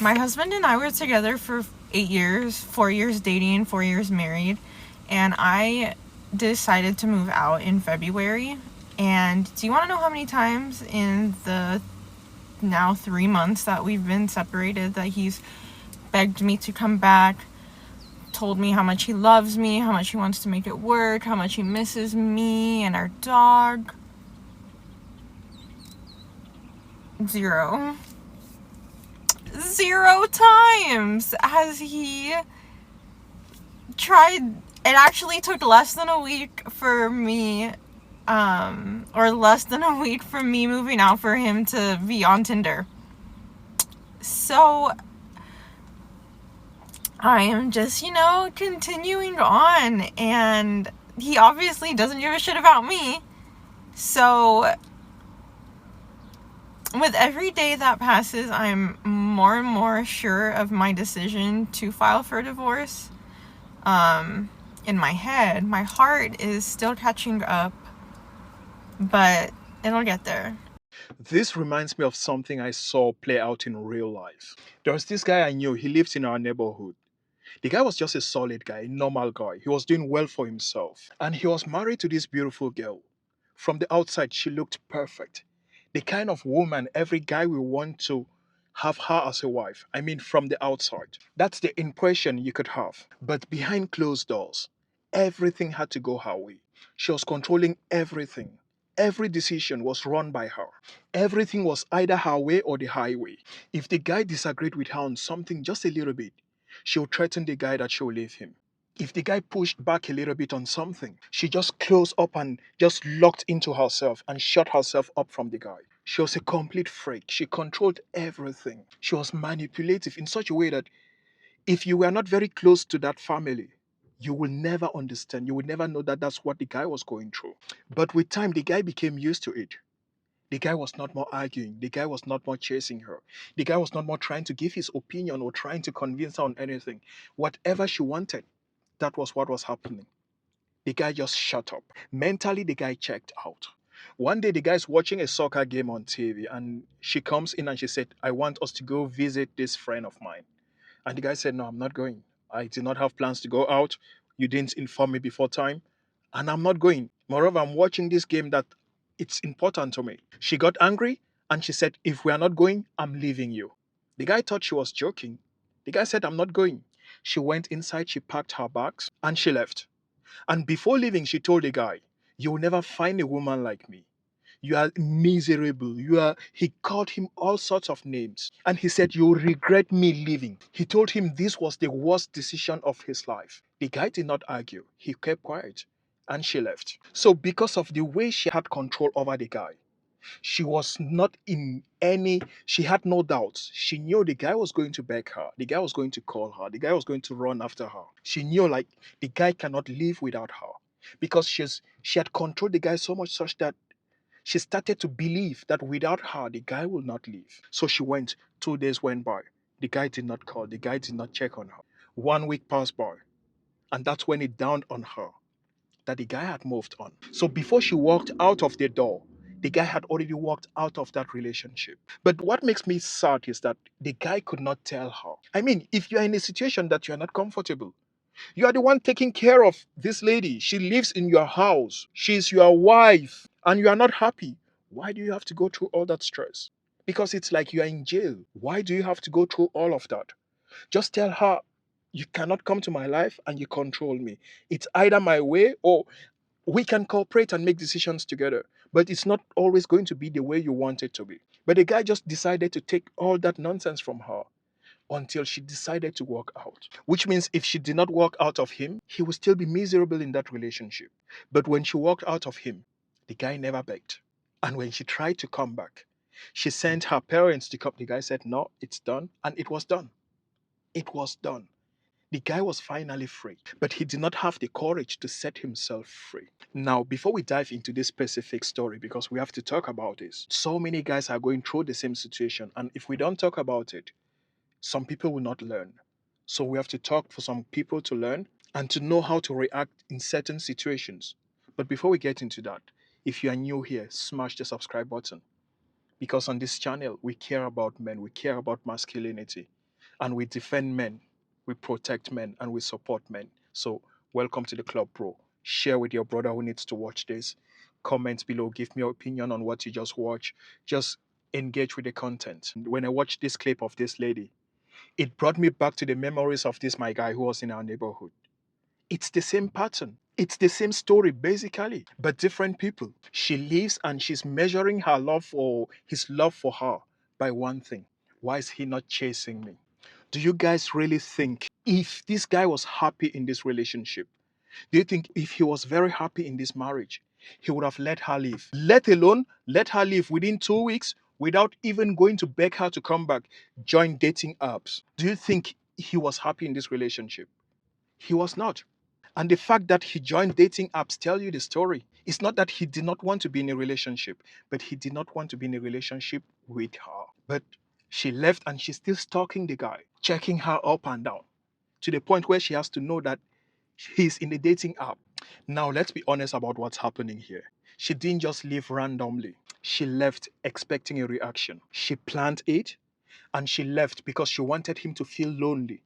My husband and I were together for 8 years, 4 years dating, 4 years married, and I decided to move out in February. And do you want to know how many times in the now 3 months that we've been separated that he's begged me to come back, told me how much he loves me, how much he wants to make it work, how much he misses me and our dog? 0. 0 times has he tried. It actually took less than a week for me, or less than a week from me moving out for him to be on Tinder. So I am just, continuing on, and he obviously doesn't give a shit about me. So with every day that passes, I'm more and more sure of my decision to file for divorce. In my head, my heart is still catching up, but it'll get there. This reminds me of something I saw play out in real life. There was this guy I knew, he lived in our neighborhood. The guy was just a solid guy, a normal guy. He was doing well for himself. And he was married to this beautiful girl. From the outside, she looked perfect. The kind of woman every guy will want to have her as a wife. I mean, from the outside. That's the impression you could have. But behind closed doors, everything had to go her way. She was controlling everything. Every decision was run by her. Everything was either her way or the highway. If the guy disagreed with her on something just a little bit, she would threaten the guy that she will leave him. If the guy pushed back a little bit on something, she just closed up and just locked into herself and shut herself up from the guy. She was a complete freak. She controlled everything. She was manipulative in such a way that if you were not very close to that family, you will never understand. You will never know that that's what the guy was going through. But with time, the guy became used to it. The guy was not more arguing. The guy was not more chasing her. The guy was not more trying to give his opinion or trying to convince her on anything. Whatever she wanted, that was what was happening. The guy just shut up. Mentally, the guy checked out. One day, the guy's watching a soccer game on TV, and she comes in and she said, I want us to go visit this friend of mine. And the guy said, no, I'm not going. I did not have plans to go out. You didn't inform me before time. And I'm not going. Moreover, I'm watching this game that it's important to me. She got angry and she said, if we are not going, I'm leaving you. The guy thought she was joking. The guy said, I'm not going. She went inside, she packed her bags, and she left. And before leaving, she told the guy, you will never find a woman like me. You are miserable. He called him all sorts of names. And he said, you'll regret me leaving. He told him this was the worst decision of his life. The guy did not argue. He kept quiet. And she left. So because of the way she had control over the guy, she was not in any, she had no doubts. She knew the guy was going to beg her. The guy was going to call her. The guy was going to run after her. She knew like the guy cannot live without her because she had controlled the guy so much such that she started to believe that without her, the guy will not leave. So she went. 2 days went by. The guy did not call. The guy did not check on her. 1 week passed by. And that's when it dawned on her that the guy had moved on. So before she walked out of the door, the guy had already walked out of that relationship. But what makes me sad is that the guy could not tell her. I mean, if you are in a situation that you are not comfortable, you are the one taking care of this lady. She lives in your house. She's your wife, and you are not happy. Why do you have to go through all that stress? Because it's like you are in jail. Why do you have to go through all of that? Just tell her, you cannot come to my life and you control me. It's either my way or we can cooperate and make decisions together. But it's not always going to be the way you want it to be. But the guy just decided to take all that nonsense from her until she decided to walk out. Which means if she did not walk out of him, he would still be miserable in that relationship. But when she walked out of him, the guy never begged. And when she tried to come back, she sent her parents to come. The guy said, no, it's done. And it was done. It was done. The guy was finally free, but he did not have the courage to set himself free. Now, before we dive into this specific story, because we have to talk about this, so many guys are going through the same situation. And if we don't talk about it, some people will not learn. So we have to talk for some people to learn and to know how to react in certain situations. But before we get into that, if you are new here, smash the subscribe button. Because on this channel, we care about men, we care about masculinity. and we defend men, we protect men, and we support men. So, welcome to the club, bro. Share with your brother who needs to watch this. Comment below, give me your opinion on what you just watched. Just engage with the content. When I watched this clip of this lady, it brought me back to the memories of this my guy who was in our neighborhood. It's the same pattern. It's the same story basically, but different people. She lives and she's measuring her love for his love for her by one thing. Why is he not chasing me? Do you guys really think if this guy was happy in this relationship, do you think if he was very happy in this marriage, he would have let her leave? Let alone let her leave within 2 weeks without even going to beg her to come back, join dating apps. Do you think he was happy in this relationship? He was not. And the fact that he joined dating apps tell you the story. It's not that he did not want to be in a relationship, but he did not want to be in a relationship with her. But she left and she's still stalking the guy, checking her up and down, to the point where she has to know that he's in a dating app. Now, let's be honest about what's happening here. She didn't just leave randomly. She left expecting a reaction. She planned it and she left because she wanted him to feel lonely.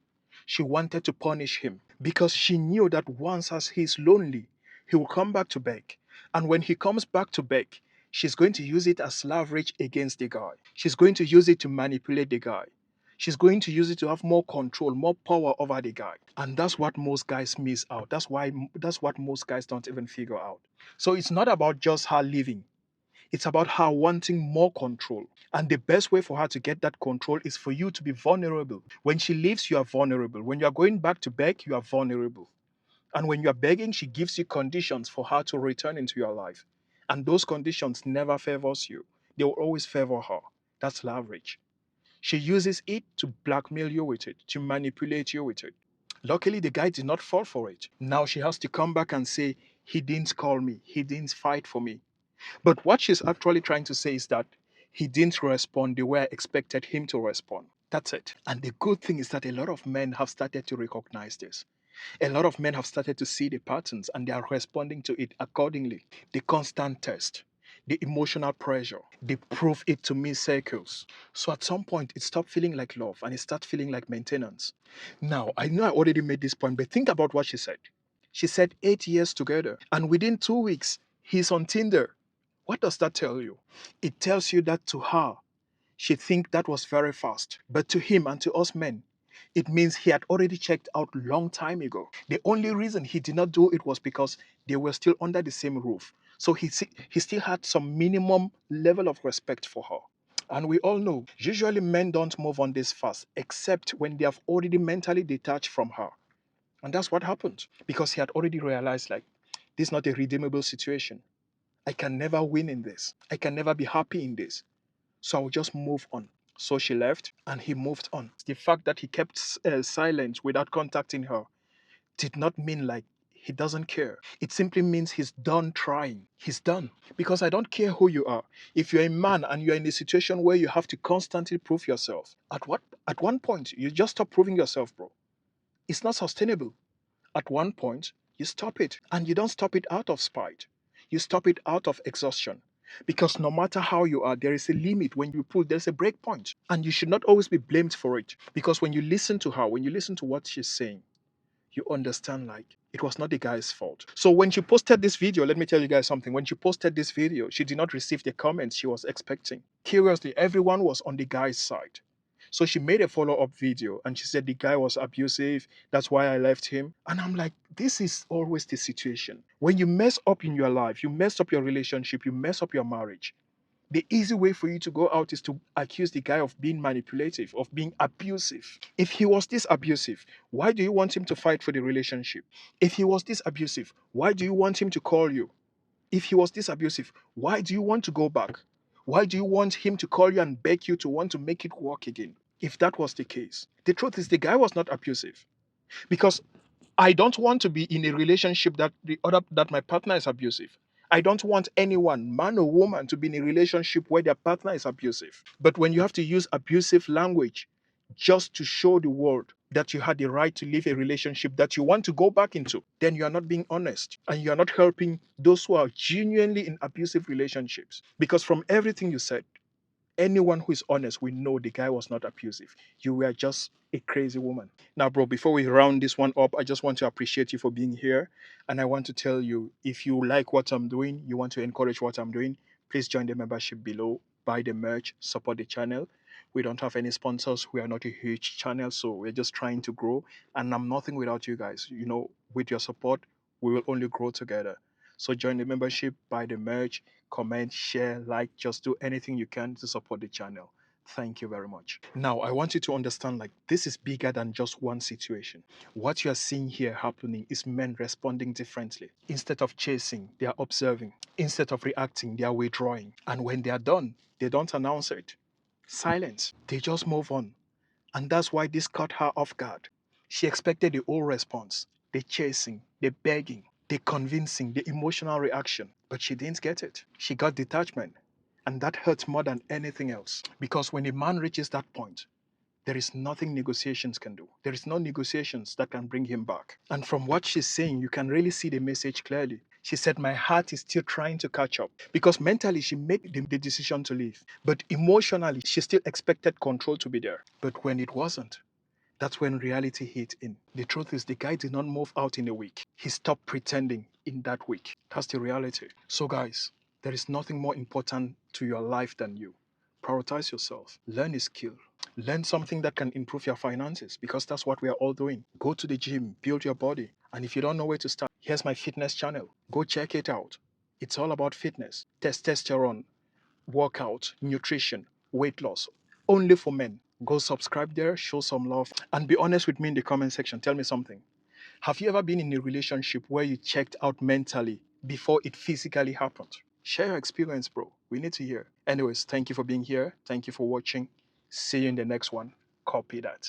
She wanted to punish him because she knew that once as he's lonely, he will come back to beg. And when he comes back to beg, she's going to use it as leverage against the guy. She's going to use it to manipulate the guy. She's going to use it to have more control, more power over the guy. And that's what most guys miss out. That's what most guys don't even figure out. So it's not about just her leaving. It's about her wanting more control. And the best way for her to get that control is for you to be vulnerable. When she leaves, you are vulnerable. When you are going back to beg, you are vulnerable. And when you are begging, she gives you conditions for her to return into your life. And those conditions never favors you. They will always favor her. That's leverage. She uses it to blackmail you with it, to manipulate you with it. Luckily, the guy did not fall for it. Now she has to come back and say, he didn't call me, he didn't fight for me. But what she's actually trying to say is that he didn't respond the way I expected him to respond. That's it. And the good thing is that a lot of men have started to recognize this. A lot of men have started to see the patterns and they are responding to it accordingly. The constant test, the emotional pressure, they prove it to me circles. So at some point, it stopped feeling like love and it started feeling like maintenance. Now, I know I already made this point, but think about what she said. She said 8 years together, and within 2 weeks, he's on Tinder. What does that tell you? It tells you that to her, she think that was very fast. But to him and to us men, it means he had already checked out long time ago. The only reason he did not do it was because they were still under the same roof. So he still had some minimum level of respect for her. And we all know, usually men don't move on this fast, except when they have already mentally detached from her. And that's what happened. Because he had already realized, like, this is not a redeemable situation. I can never win in this. I can never be happy in this. So I'll just move on. So she left and he moved on. The fact that he kept silent without contacting her did not mean like he doesn't care. It simply means he's done trying. He's done. Because I don't care who you are. If you're a man and you're in a situation where you have to constantly prove yourself, at one point you just stop proving yourself, bro. It's not sustainable. At one point, you stop it. And you don't stop it out of spite. You stop it out of exhaustion. Because no matter how you are, there is a limit. When you pull, there's a break point. And you should not always be blamed for it. Because when you listen to her, when you listen to what she's saying, you understand like it was not the guy's fault. So when she posted this video, let me tell you guys something. When she posted this video, she did not receive the comments she was expecting. Curiously, everyone was on the guy's side. So she made a follow-up video and she said the guy was abusive. That's why I left him. And I'm like, this is always the situation. When you mess up in your life, you mess up your relationship, you mess up your marriage, the easy way for you to go out is to accuse the guy of being manipulative, of being abusive. If he was this abusive, why do you want him to fight for the relationship? If he was this abusive, why do you want him to call you? If he was this abusive, why do you want to go back? Why do you want him to call you and beg you to want to make it work again? If that was the case, the truth is the guy was not abusive. Because I don't want to be in a relationship that my partner is abusive. I don't want anyone, man or woman, to be in a relationship where their partner is abusive. But when you have to use abusive language just to show the world that you had the right to leave a relationship that you want to go back into, then you are not being honest and you are not helping those who are genuinely in abusive relationships. Because from everything you said, anyone who is honest, we know the guy was not abusive. You were just a crazy woman. Now, bro, before we round this one up, I just want to appreciate you for being here. And I want to tell you, if you like what I'm doing, you want to encourage what I'm doing, please join the membership below, buy the merch, support the channel. We don't have any sponsors. We are not a huge channel, so we're just trying to grow. And I'm nothing without you guys. You know, with your support, we will only grow together. So join the membership, buy the merch, comment, share, like, just do anything you can to support the channel. Thank you very much. Now, I want you to understand like this is bigger than just one situation. What you are seeing here happening is men responding differently. Instead of chasing, they are observing. Instead of reacting, they are withdrawing. And when they are done, they don't announce it. Silence. They just move on. And that's why this caught her off guard. She expected the old response, the chasing, the begging, the convincing, the emotional reaction. But she didn't get it. She got detachment. And that hurts more than anything else. Because when a man reaches that point, there is nothing negotiations can do. There is no negotiations that can bring him back. And from what she's saying, you can really see the message clearly. She said, my heart is still trying to catch up. Because mentally, she made the decision to leave. But emotionally, she still expected control to be there. But when it wasn't, that's when reality hit in. The truth is, the guy did not move out in a week. He stopped pretending in that week. That's the reality. So, guys, there is nothing more important to your life than you. Prioritize yourself. Learn a skill. Learn something that can improve your finances because that's what we are all doing. Go to the gym, build your body. And if you don't know where to start, here's my fitness channel. Go check it out. It's all about fitness, testosterone, workout, nutrition, weight loss, only for men. Go subscribe there, show some love, and be honest with me in the comment section. Tell me something. Have you ever been in a relationship where you checked out mentally before it physically happened? Share your experience, bro. We need to hear. Anyways, thank you for being here. Thank you for watching. See you in the next one. Copy that.